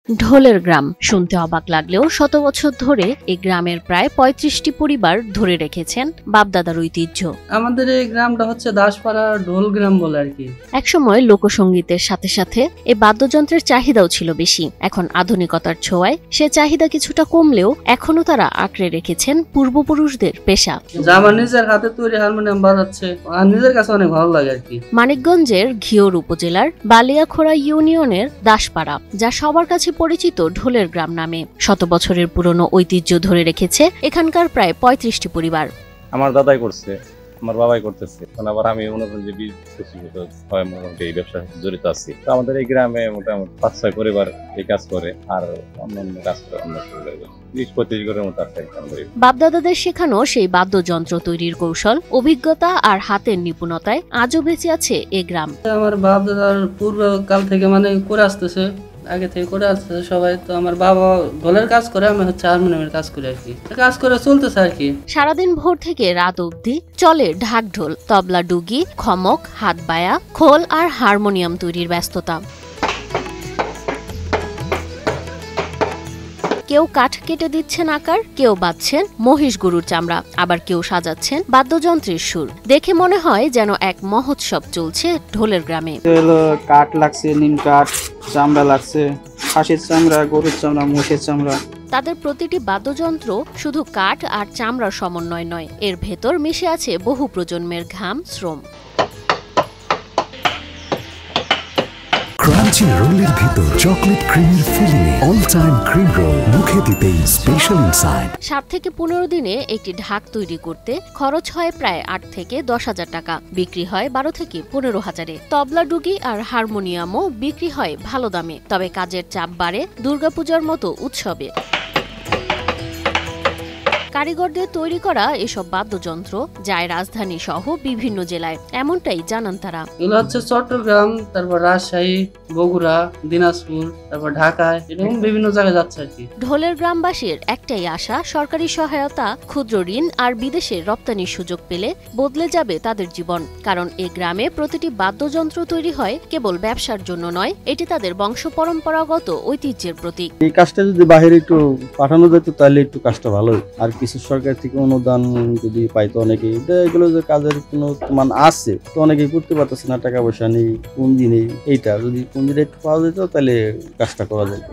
ঢোলের গ্রাম শুনতে অবাক লাগলেও শত বছর ধরে এই গ্রামের প্রায় ৩৫টি পরিবার ধরে রেখেছেন বাপদাদার ঐতিহ্য। আমাদের এই গ্রামটা হচ্ছে দাসপাড়া ঢোল গ্রাম বলে আর কি। একসময় লোকসঙ্গীতের সাথে সাথে এই বাদ্যযন্ত্রের চাহিদাও ছিল বেশি। এখন আধুনিকতার ছোঁয়ায় সে চাহিদা কিছুটা কমলেও এখনো তারা আঁকড়ে রেখেছেন পূর্বপুরুষদের পেশা। আমার নিজের হাতে তৈরি হারমোনিয়াম বাজাচ্ছে আর নিজের কাছে অনেক ভালো লাগে আর কি। মানিকগঞ্জের ঘিওর উপজেলার বালিয়াখোড়া ইউনিয়নের দাসপাড়া, যা সবার কাছে পরিচিত ঢোলের গ্রাম নামে, শত বছরের পুরনো ঐতিহ্য ধরে রেখেছে এখানকার প্রায় ৩৫টি পরিবার। আমার দাদাই করছে, আমার বাবাই করতেছে, আবার আমি মোটামুটি এই ব্যবসার জড়িত আছি। তো আমাদের এই গ্রামে মোটামুটি ৫-৬ পরিবার এই কাজ করে, আর অন্যান্য কাজ করে অন্য ২০-২৫ ঘরের মতো আছে। বাপদাদাদের শেখানো সেই বাদ্যযন্ত্র তৈরির কৌশল, অভিজ্ঞতা আর হাতের নিপুণতায় আজও বেঁচে আছে এ গ্রাম। আমার বাপদাদার পূর্বকাল থেকে করে আসতেছে, আগে থেকে করে আসছে সবাই। তো আমার বাবা ঢোলের কাজ করে, আমি হচ্ছে হারমোনিয়ামের কাজ করি আর কি। কাজ করে চলতেছে আর কি। সারাদিন ভোর থেকে রাত অবধি চলে ঢাক ঢোল, তবলা, ডুগি, খমক, হাত বায়া, খোল আর হারমোনিয়াম তৈরির ব্যস্ততা। কেউ কাঠ কেটে দিচ্ছেন আকার, কেউ বাঁধছেন মহিষ গরুর চামড়া, আবার কেউ সাজাচ্ছেন বাদ্যযন্ত্রের সুর। দেখে মনে হয় যেন এক মহোৎসব চলছে ঢোলের গ্রামে। কাঠ লাগছে, নিম কাঠ, চামড়া লাগছে, খাসির চামড়া, গরুর চামড়া, মোষের চামড়া। তাদের প্রতিটি বাদ্যযন্ত্র শুধু কাঠ আর চামড়ার সমন্বয় নয়, এর ভেতর মিশে আছে বহু প্রজন্মের ঘাম, শ্রম। ক্রাঞ্চি রোলের ভিতর চকলেট ক্রিমের filling, all time cream roll, মুখে দিতেই স্পেশাল ইনসাইড। ৭ থেকে ১৫ দিনে একটি ঢাক তৈরি করতে খরচ হয় প্রায় ৮ থেকে ১০,০০০ টাকা, বিক্রি হয় ১২ থেকে ১৫,০০০-এ। তবলা, ডুগি আর হারমোনিয়ামও বিক্রি হয় ভালো দামে, তবে কাজের চাপ বাড়ে দুর্গাপূজার মতো উৎসবে। কারিগরদের তৈরি করা এসব বাদ্যযন্ত্র যায় রাজধানী সহ বিভিন্ন জেলায়, এমনটাই জানান তারা। এগুলো হচ্ছে চট্টগ্রাম, তারপর রাজশাহী, বগুড়া, দিনাজপুর, তারপর ঢাকায়, এরকম বিভিন্ন জায়গায় যাচ্ছে আর কি। ঢোলের গ্রামবাসীর একটাই আশা, সরকারি সহায়তা, ক্ষুদ্র ঋণ আর বিদেশে রপ্তানির সুযোগ পেলে বদলে যাবে তাদের জীবন। কারণ এই গ্রামে প্রতিটি বাদ্যযন্ত্র তৈরি হয় কেবল ব্যবসার জন্য নয়, এটি তাদের বংশ পরম্পরাগত ঐতিহ্যের প্রতীক। এই কাজটা যদি বাইরে একটু পাঠানো যেত তাহলে একটু কাজটা ভালো, আর কিছু সরকার থেকে অনুদান যদি পাইতো অনেকেই। এগুলো যে কাজের কোনো মান আছে, তো অনেকেই করতে পারতেছে না, টাকা পয়সা নেই, পুঁজি নেই। এইটা যদি পুঁজিটা একটু পাওয়া যেত তাহলে কাজটা করা যেত।